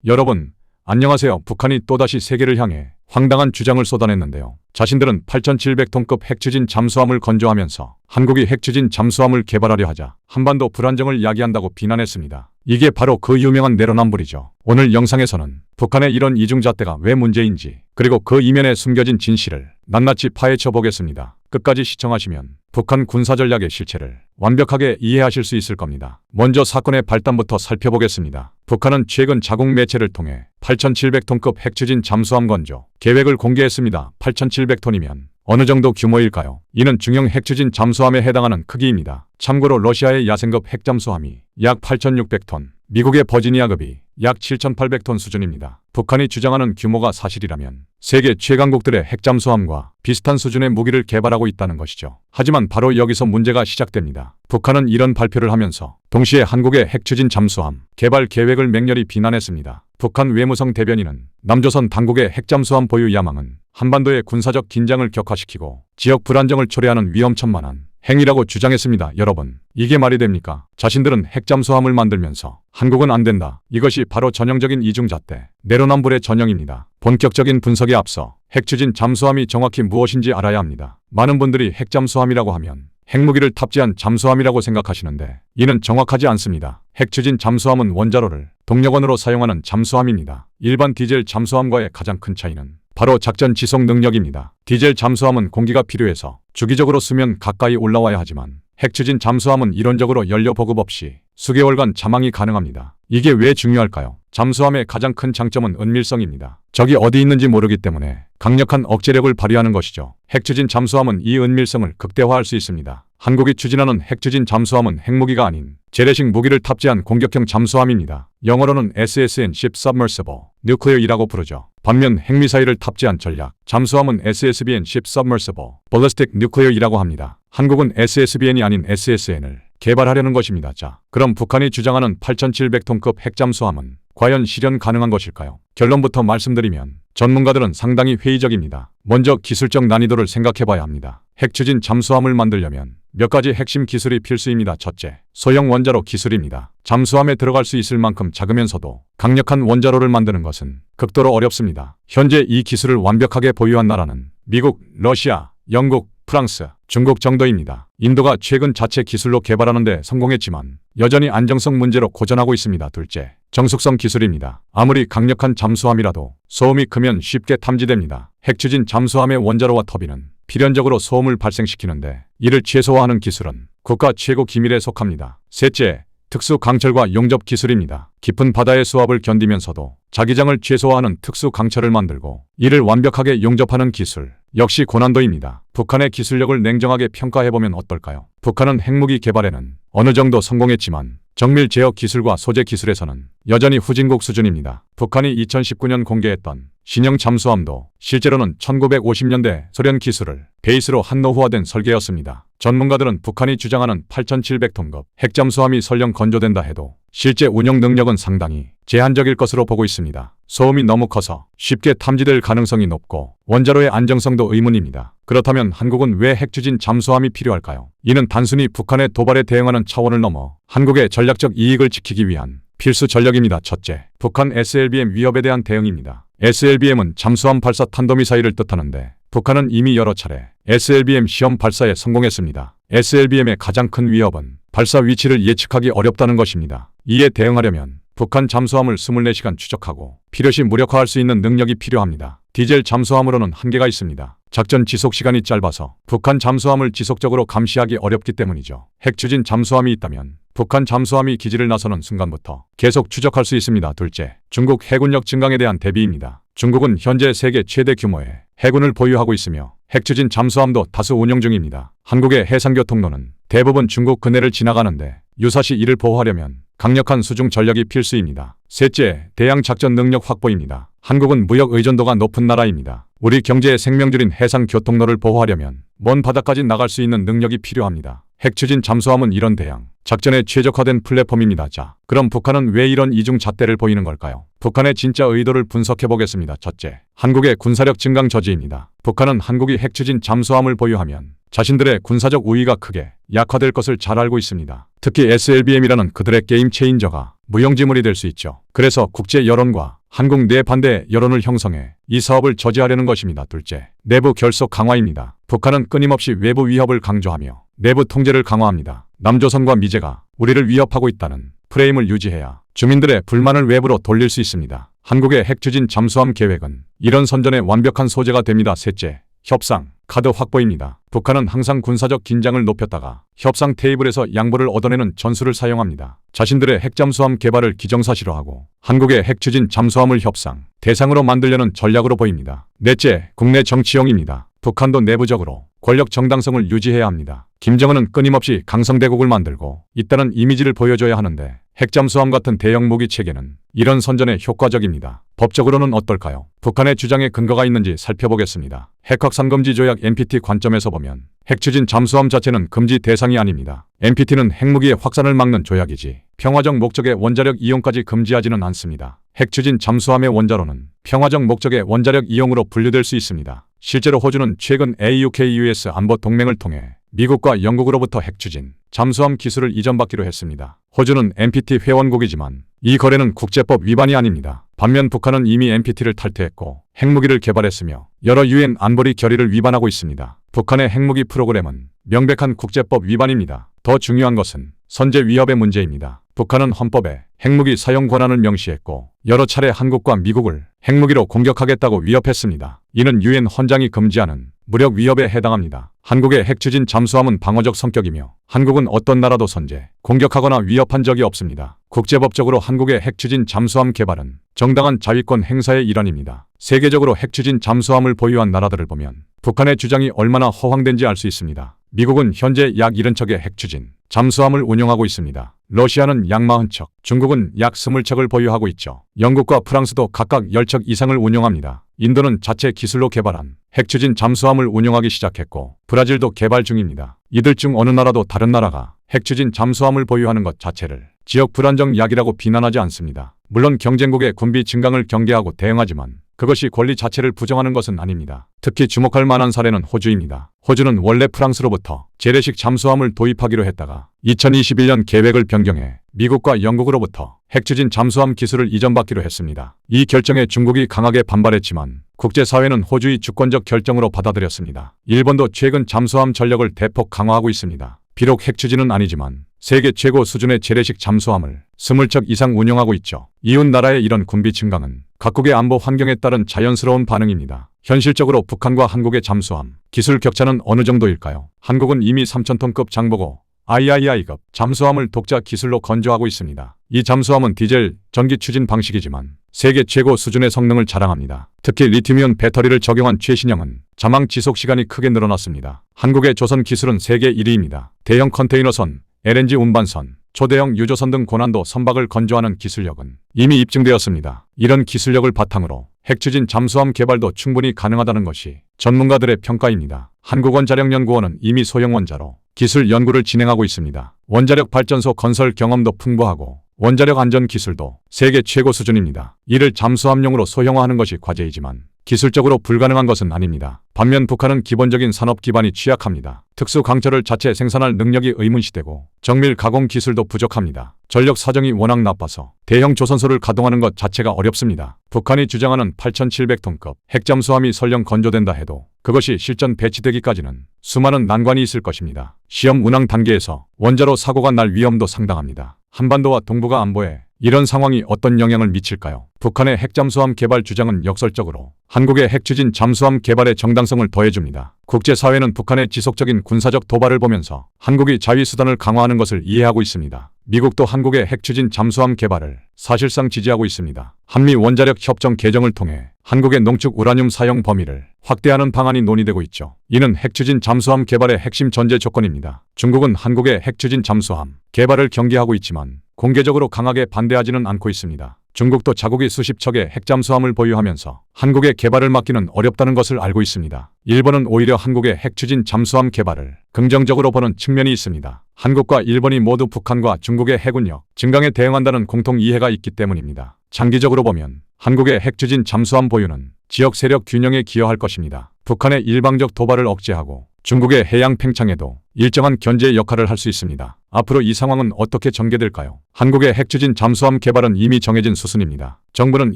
여러분, 안녕하세요. 북한이 또다시 세계를 향해 황당한 주장을 쏟아냈는데요. 자신들은 8,700톤급 핵추진 잠수함을 건조하면서 한국이 핵추진 잠수함을 개발하려 하자 한반도 불안정을 야기한다고 비난했습니다. 이게 바로 그 유명한 내로남불이죠. 오늘 영상에서는 북한의 이런 이중잣대가 왜 문제인지, 그리고 그 이면에 숨겨진 진실을 낱낱이 파헤쳐 보겠습니다. 끝까지 시청하시면 북한 군사전략의 실체를 완벽하게 이해하실 수 있을 겁니다. 먼저 사건의 발단부터 살펴보겠습니다. 북한은 최근 자국 매체를 통해 8,700톤급 핵추진 잠수함 건조 계획을 공개했습니다. 8,700톤이면 어느 정도 규모일까요? 이는 중형 핵추진 잠수함에 해당하는 크기입니다. 참고로 러시아의 야생급 핵잠수함이 약 8,600톤, 미국의 버지니아급이 약 7,800톤 수준입니다. 북한이 주장하는 규모가 사실이라면 세계 최강국들의 핵잠수함과 비슷한 수준의 무기를 개발하고 있다는 것이죠. 하지만 바로 여기서 문제가 시작됩니다. 북한은 이런 발표를 하면서 동시에 한국의 핵추진 잠수함 개발 계획을 맹렬히 비난했습니다. 북한 외무성 대변인은 남조선 당국의 핵잠수함 보유 야망은 한반도의 군사적 긴장을 격화시키고 지역 불안정을 초래하는 위험천만한 행위라고 주장했습니다. 여러분, 이게 말이 됩니까? 자신들은 핵잠수함을 만들면서 한국은 안 된다. 이것이 바로 전형적인 이중잣대, 내로남불의 전형입니다. 본격적인 분석에 앞서 핵추진 잠수함이 정확히 무엇인지 알아야 합니다. 많은 분들이 핵잠수함이라고 하면 핵무기를 탑재한 잠수함이라고 생각하시는데 이는 정확하지 않습니다. 핵추진 잠수함은 원자로를 동력원으로 사용하는 잠수함입니다. 일반 디젤 잠수함과의 가장 큰 차이는 바로 작전 지속 능력입니다. 디젤 잠수함은 공기가 필요해서 주기적으로 수면 가까이 올라와야 하지만 핵추진 잠수함은 이론적으로 연료 보급 없이 수개월간 잠항이 가능합니다. 이게 왜 중요할까요? 잠수함의 가장 큰 장점은 은밀성입니다. 적이 어디 있는지 모르기 때문에 강력한 억제력을 발휘하는 것이죠. 핵추진 잠수함은 이 은밀성을 극대화할 수 있습니다. 한국이 추진하는 핵추진 잠수함은 핵무기가 아닌 재래식 무기를 탑재한 공격형 잠수함입니다. 영어로는 SSN Ship Submersible Nuclear이라고 부르죠. 반면 핵미사일을 탑재한 전략 잠수함은 SSBN Ship Submersible Ballistic Nuclear이라고 합니다. 한국은 SSBN이 아닌 SSN을 개발하려는 것입니다. 자, 그럼 북한이 주장하는 8,700톤급 핵잠수함은 과연 실현 가능한 것일까요? 결론부터 말씀드리면 전문가들은 상당히 회의적입니다. 먼저 기술적 난이도를 생각해봐야 합니다. 핵추진 잠수함을 만들려면 몇 가지 핵심 기술이 필수입니다. 첫째, 소형 원자로 기술입니다. 잠수함에 들어갈 수 있을 만큼 작으면서도 강력한 원자로를 만드는 것은 극도로 어렵습니다. 현재 이 기술을 완벽하게 보유한 나라는 미국, 러시아, 영국, 프랑스, 중국 정도입니다. 인도가 최근 자체 기술로 개발하는 데 성공했지만 여전히 안정성 문제로 고전하고 있습니다. 둘째, 정숙성 기술입니다. 아무리 강력한 잠수함이라도 소음이 크면 쉽게 탐지됩니다. 핵추진 잠수함의 원자로와 터빈은 필연적으로 소음을 발생시키는데 이를 최소화하는 기술은 국가 최고 기밀에 속합니다. 셋째, 특수 강철과 용접 기술입니다. 깊은 바다의 수압을 견디면서도 자기장을 최소화하는 특수 강철을 만들고 이를 완벽하게 용접하는 기술, 역시 고난도입니다. 북한의 기술력을 냉정하게 평가해보면 어떨까요? 북한은 핵무기 개발에는 어느 정도 성공했지만 정밀 제어 기술과 소재 기술에서는 여전히 후진국 수준입니다. 북한이 2019년 공개했던 신형 잠수함도 실제로는 1950년대 소련 기술을 베이스로 한 노후화된 설계였습니다. 전문가들은 북한이 주장하는 8,700톤급 핵잠수함이 설령 건조된다 해도 실제 운용 능력은 상당히 제한적일 것으로 보고 있습니다. 소음이 너무 커서 쉽게 탐지될 가능성이 높고 원자로의 안정성도 의문입니다. 그렇다면 한국은 왜 핵추진 잠수함이 필요할까요? 이는 단순히 북한의 도발에 대응하는 차원을 넘어 한국의 전략적 이익을 지키기 위한 필수 전력입니다. 첫째, 북한 SLBM 위협에 대한 대응입니다. SLBM은 잠수함 발사 탄도미사일을 뜻하는데 북한은 이미 여러 차례 SLBM 시험 발사에 성공했습니다. SLBM의 가장 큰 위협은 발사 위치를 예측하기 어렵다는 것입니다. 이에 대응하려면 북한 잠수함을 24시간 추적하고 필요시 무력화할 수 있는 능력이 필요합니다. 디젤 잠수함으로는 한계가 있습니다. 작전 지속 시간이 짧아서 북한 잠수함을 지속적으로 감시하기 어렵기 때문이죠. 핵추진 잠수함이 있다면 북한 잠수함이 기지를 나서는 순간부터 계속 추적할 수 있습니다. 둘째, 중국 해군력 증강에 대한 대비입니다. 중국은 현재 세계 최대 규모의 해군을 보유하고 있으며 핵추진 잠수함도 다수 운영 중입니다. 한국의 해상교통로는 대부분 중국 근해를 지나가는데 유사시 이를 보호하려면 강력한 수중 전력이 필수입니다. 셋째, 대양 작전 능력 확보입니다. 한국은 무역 의존도가 높은 나라입니다. 우리 경제의 생명줄인 해상교통로를 보호하려면 먼 바다까지 나갈 수 있는 능력이 필요합니다. 핵추진 잠수함은 이런 대양 작전에 최적화된 플랫폼입니다. 자, 그럼 북한은 왜 이런 이중잣대를 보이는 걸까요? 북한의 진짜 의도를 분석해 보겠습니다. 첫째, 한국의 군사력 증강 저지입니다. 북한은 한국이 핵추진 잠수함을 보유하면 자신들의 군사적 우위가 크게 약화될 것을 잘 알고 있습니다. 특히 SLBM이라는 그들의 게임 체인저가 무용지물이 될 수 있죠. 그래서 국제 여론과 한국 내 반대 여론을 형성해 이 사업을 저지하려는 것입니다. 둘째, 내부 결속 강화입니다. 북한은 끊임없이 외부 위협을 강조하며 내부 통제를 강화합니다. 남조선과 미제가 우리를 위협하고 있다는 프레임을 유지해야 주민들의 불만을 외부로 돌릴 수 있습니다. 한국의 핵추진 잠수함 계획은 이런 선전에 완벽한 소재가 됩니다. 셋째, 협상, 카드 확보입니다. 북한은 항상 군사적 긴장을 높였다가 협상 테이블에서 양보를 얻어내는 전술을 사용합니다. 자신들의 핵잠수함 개발을 기정사실화하고 한국의 핵추진 잠수함을 협상 대상으로 만들려는 전략으로 보입니다. 넷째, 국내 정치용입니다. 북한도 내부적으로 권력 정당성을 유지해야 합니다. 김정은은 끊임없이 강성대국을 만들고 있다는 이미지를 보여줘야 하는데 핵잠수함 같은 대형 무기 체계는 이런 선전에 효과적입니다. 법적으로는 어떨까요? 북한의 주장에 근거가 있는지 살펴보겠습니다. 핵확산금지 조약 NPT 관점에서 보면 핵추진 잠수함 자체는 금지 대상이 아닙니다. NPT는 핵무기의 확산을 막는 조약이지 평화적 목적의 원자력 이용까지 금지하지는 않습니다. 핵추진 잠수함의 원자로는 평화적 목적의 원자력 이용으로 분류될 수 있습니다. 실제로 호주는 최근 AUKUS 안보 동맹을 통해 미국과 영국으로부터 핵추진 잠수함 기술을 이전받기로 했습니다. 호주는 NPT 회원국이지만 이 거래는 국제법 위반이 아닙니다. 반면 북한은 이미 NPT를 탈퇴했고 핵무기를 개발했으며 여러 유엔 안보리 결의를 위반하고 있습니다. 북한의 핵무기 프로그램은 명백한 국제법 위반입니다. 더 중요한 것은 선제 위협의 문제입니다. 북한은 헌법에 핵무기 사용 권한을 명시했고 여러 차례 한국과 미국을 핵무기로 공격하겠다고 위협했습니다. 이는 유엔 헌장이 금지하는 무력 위협에 해당합니다. 한국의 핵추진 잠수함은 방어적 성격이며 한국은 어떤 나라도 선제, 공격하거나 위협한 적이 없습니다. 국제법적으로 한국의 핵추진 잠수함 개발은 정당한 자위권 행사의 일환입니다. 세계적으로 핵추진 잠수함을 보유한 나라들을 보면 북한의 주장이 얼마나 허황된지 알 수 있습니다. 미국은 현재 약 70척의 핵추진 잠수함을 운용하고 있습니다. 러시아는 약 40척, 중국은 약 20척을 보유하고 있죠. 영국과 프랑스도 각각 10척 이상을 운용합니다. 인도는 자체 기술로 개발한 핵추진 잠수함을 운용하기 시작했고 브라질도 개발 중입니다. 이들 중 어느 나라도 다른 나라가 핵추진 잠수함을 보유하는 것 자체를 지역 불안정 야기라고 비난하지 않습니다. 물론 경쟁국의 군비 증강을 경계하고 대응하지만 그것이 권리 자체를 부정하는 것은 아닙니다. 특히 주목할 만한 사례는 호주입니다. 호주는 원래 프랑스로부터 재래식 잠수함을 도입하기로 했다가 2021년 계획을 변경해 미국과 영국으로부터 핵추진 잠수함 기술을 이전받기로 했습니다. 이 결정에 중국이 강하게 반발했지만 국제사회는 호주의 주권적 결정으로 받아들였습니다. 일본도 최근 잠수함 전력을 대폭 강화하고 있습니다. 비록 핵추진은 아니지만 세계 최고 수준의 재래식 잠수함을 20척 이상 운용하고 있죠. 이웃 나라의 이런 군비 증강은 각국의 안보 환경에 따른 자연스러운 반응입니다. 현실적으로 북한과 한국의 잠수함 기술 격차는 어느 정도일까요? 한국은 이미 3,000톤급 장보고 III급 잠수함을 독자 기술로 건조하고 있습니다. 이 잠수함은 디젤, 전기 추진 방식이지만 세계 최고 수준의 성능을 자랑합니다. 특히 리튬이온 배터리를 적용한 최신형은 자망 지속 시간이 크게 늘어났습니다. 한국의 조선 기술은 세계 1위입니다. 대형 컨테이너선, LNG 운반선, 초대형 유조선 등 고난도 선박을 건조하는 기술력은 이미 입증되었습니다. 이런 기술력을 바탕으로 핵추진 잠수함 개발도 충분히 가능하다는 것이 전문가들의 평가입니다. 한국원자력연구원은 이미 소형 원자로 기술 연구를 진행하고 있습니다. 원자력 발전소 건설 경험도 풍부하고 원자력 안전 기술도 세계 최고 수준입니다. 이를 잠수함용으로 소형화하는 것이 과제이지만 기술적으로 불가능한 것은 아닙니다. 반면 북한은 기본적인 산업 기반이 취약합니다. 특수 강철을 자체 생산할 능력이 의문시되고 정밀 가공 기술도 부족합니다. 전력 사정이 워낙 나빠서 대형 조선소를 가동하는 것 자체가 어렵습니다. 북한이 주장하는 8,700톤급 핵잠수함이 설령 건조된다 해도 그것이 실전 배치되기까지는 수많은 난관이 있을 것입니다. 시험 운항 단계에서 원자로 사고가 날 위험도 상당합니다. 한반도와 동북아 안보에 이런 상황이 어떤 영향을 미칠까요? 북한의 핵잠수함 개발 주장은 역설적으로 한국의 핵추진 잠수함 개발의 정당성을 더해줍니다. 국제사회는 북한의 지속적인 군사적 도발을 보면서 한국이 자위수단을 강화하는 것을 이해하고 있습니다. 미국도 한국의 핵추진 잠수함 개발을 사실상 지지하고 있습니다. 한미 원자력 협정 개정을 통해 한국의 농축 우라늄 사용 범위를 확대하는 방안이 논의되고 있죠. 이는 핵추진 잠수함 개발의 핵심 전제 조건입니다. 중국은 한국의 핵추진 잠수함 개발을 경계하고 있지만 공개적으로 강하게 반대하지는 않고 있습니다. 중국도 자국이 수십 척의 핵잠수함을 보유하면서 한국의 개발을 막기는 어렵다는 것을 알고 있습니다. 일본은 오히려 한국의 핵추진 잠수함 개발을 긍정적으로 보는 측면이 있습니다. 한국과 일본이 모두 북한과 중국의 해군력 증강에 대응한다는 공통 이해가 있기 때문입니다. 장기적으로 보면 한국의 핵추진 잠수함 보유는 지역 세력 균형에 기여할 것입니다. 북한의 일방적 도발을 억제하고 중국의 해양 팽창에도 일정한 견제 역할을 할 수 있습니다. 앞으로 이 상황은 어떻게 전개될까요? 한국의 핵추진 잠수함 개발은 이미 정해진 수순입니다. 정부는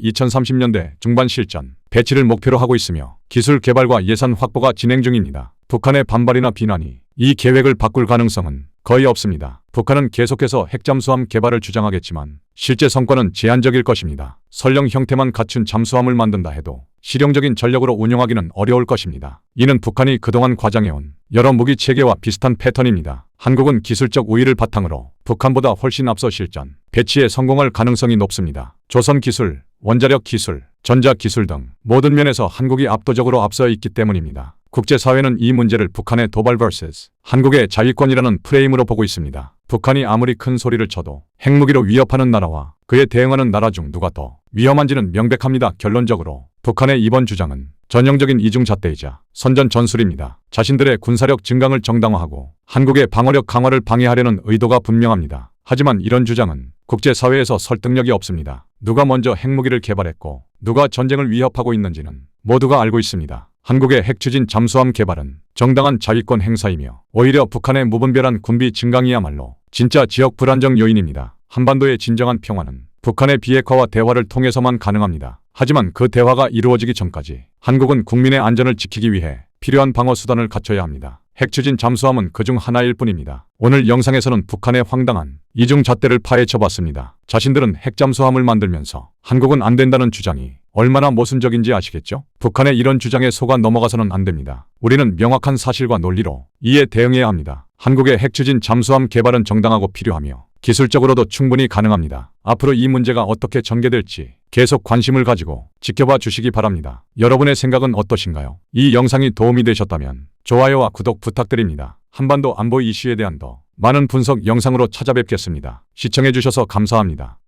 2030년대 중반 실전 배치를 목표로 하고 있으며 기술 개발과 예산 확보가 진행 중입니다. 북한의 반발이나 비난이 이 계획을 바꿀 가능성은 거의 없습니다. 북한은 계속해서 핵잠수함 개발을 주장하겠지만 실제 성과는 제한적일 것입니다. 설령 형태만 갖춘 잠수함을 만든다 해도 실용적인 전력으로 운용하기는 어려울 것입니다. 이는 북한이 그동안 과장해온 여러 무기 체계와 비슷한 패턴입니다. 한국은 기술적 우위를 바탕으로 북한보다 훨씬 앞서 실전 배치에 성공할 가능성이 높습니다. 조선 기술, 원자력 기술, 전자 기술 등 모든 면에서 한국이 압도적으로 앞서 있기 때문입니다. 국제사회는 이 문제를 북한의 도발 vs 한국의 자위권이라는 프레임으로 보고 있습니다. 북한이 아무리 큰 소리를 쳐도 핵무기로 위협하는 나라와 그에 대응하는 나라 중 누가 더 위험한지는 명백합니다. 결론적으로 북한의 이번 주장은 전형적인 이중잣대이자 선전 전술입니다. 자신들의 군사력 증강을 정당화하고 한국의 방어력 강화를 방해하려는 의도가 분명합니다. 하지만 이런 주장은 국제사회에서 설득력이 없습니다. 누가 먼저 핵무기를 개발했고 누가 전쟁을 위협하고 있는지는 모두가 알고 있습니다. 한국의 핵추진 잠수함 개발은 정당한 자위권 행사이며 오히려 북한의 무분별한 군비 증강이야말로 진짜 지역 불안정 요인입니다. 한반도의 진정한 평화는 북한의 비핵화와 대화를 통해서만 가능합니다. 하지만 그 대화가 이루어지기 전까지 한국은 국민의 안전을 지키기 위해 필요한 방어 수단을 갖춰야 합니다. 핵추진 잠수함은 그중 하나일 뿐입니다. 오늘 영상에서는 북한의 황당한 이중잣대를 파헤쳐봤습니다. 자신들은 핵잠수함을 만들면서 한국은 안 된다는 주장이 얼마나 모순적인지 아시겠죠? 북한의 이런 주장에 속아 넘어가서는 안 됩니다. 우리는 명확한 사실과 논리로 이에 대응해야 합니다. 한국의 핵추진 잠수함 개발은 정당하고 필요하며 기술적으로도 충분히 가능합니다. 앞으로 이 문제가 어떻게 전개될지 계속 관심을 가지고 지켜봐 주시기 바랍니다. 여러분의 생각은 어떠신가요? 이 영상이 도움이 되셨다면 좋아요와 구독 부탁드립니다. 한반도 안보 이슈에 대한 더 많은 분석 영상으로 찾아뵙겠습니다. 시청해주셔서 감사합니다.